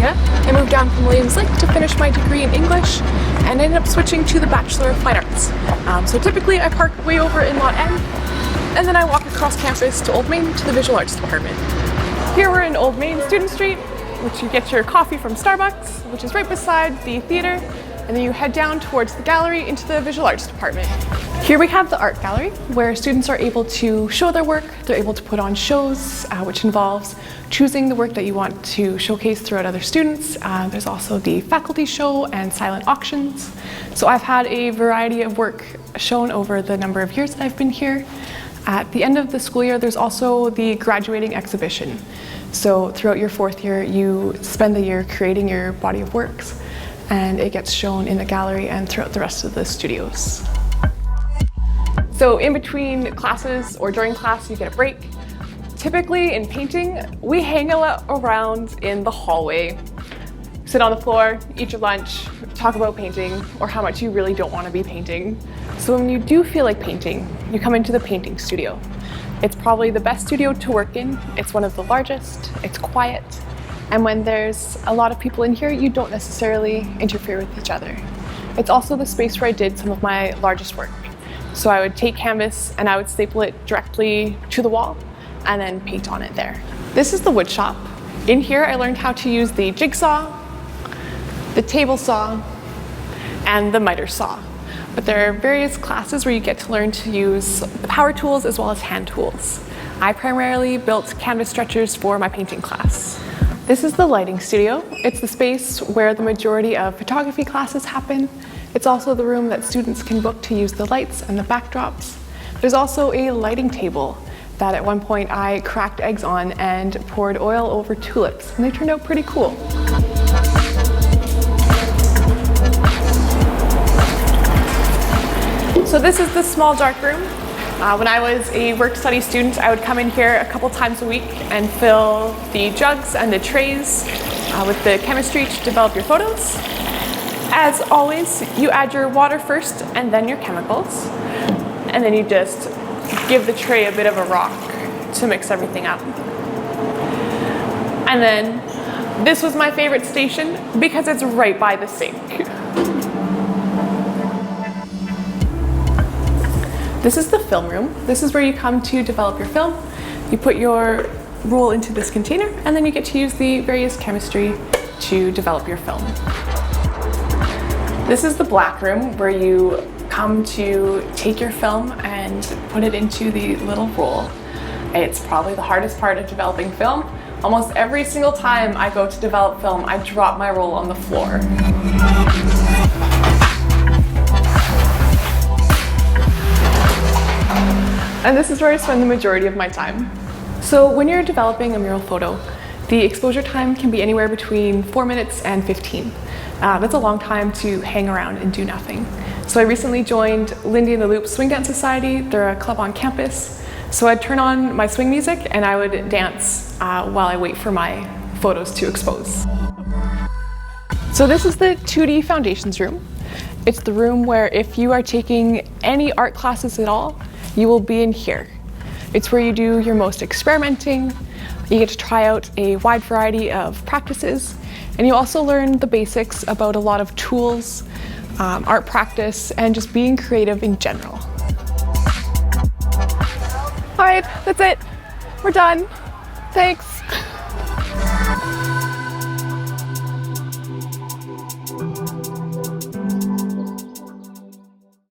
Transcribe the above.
Kazia. I moved down from Williams Lake to finish my degree in English and ended up switching to the Bachelor of Fine Arts. So typically I park way over in Lot N, and then I walk across campus to Old Main to the Visual Arts department. Here we're in Old Main Student Street, which you get your coffee from Starbucks, which is right beside the theater, and then you head down towards the gallery into the Visual Arts department. Here we have the art gallery, where students are able to show their work. They're able to put on shows, which involves choosing the work that you want to showcase throughout other students. There's also the faculty show and silent auctions. So I've had a variety of work shown over the number of years that I've been here. At the end of the school year, there's also the graduating exhibition. So throughout your fourth year, you spend the year creating your body of works, and it gets shown in the gallery and throughout the rest of the studios. So in between classes or during class, you get a break. Typically in painting, we hang out around in the hallway, sit on the floor, eat your lunch, talk about painting or how much you really don't want to be painting. So when you do feel like painting, you come into the painting studio. It's probably the best studio to work in. It's one of the largest, it's quiet, and when there's a lot of people in here, you don't necessarily interfere with each other. It's also the space where I did some of my largest work. So I would take canvas and I would staple it directly to the wall and then paint on it there. This is the Woodshop. In here I learned how to use the jigsaw, the table saw, and the miter saw. But there are various classes where you get to learn to use the power tools as well as hand tools. I primarily built canvas stretchers for my painting class. This is the lighting studio. It's the space where the majority of photography classes happen. It's also the room that students can book to use the lights and the backdrops. There's also a lighting table that at one point I cracked eggs on and poured oil over tulips, and they turned out pretty cool. So this is the small dark room. When I was a work-study student, I would come in here a couple times a week and fill the jugs and the trays with the chemistry to develop your photos. As always, you add your water first and then your chemicals, and then you just give the tray a bit of a rock to mix everything up. And then this was my favorite station because it's right by the sink. This is the film room. This is where you come to develop your film. You put your roll into this container, and then you get to use the various chemistry to develop your film. This is the black room where you come to take your film and put it into the little roll. It's probably the hardest part of developing film. Almost every single time I go to develop film, I drop my roll on the floor. And this is where I spend the majority of my time. So when you're developing a mural photo, the exposure time can be anywhere between 4 minutes and 15. That's a long time to hang around and do nothing. So I recently joined Lindy and the Loop Swing Dance Society. They're a club on campus. So I'd turn on my swing music and I would dance while I wait for my photos to expose. So this is the 2D Foundations room. It's the room where if you are taking any art classes at all, you will be in here. It's where you do your most experimenting. You get to try out a wide variety of practices, and you also learn the basics about a lot of tools, art practice, and just being creative in general. All right, that's it. We're done. Thanks.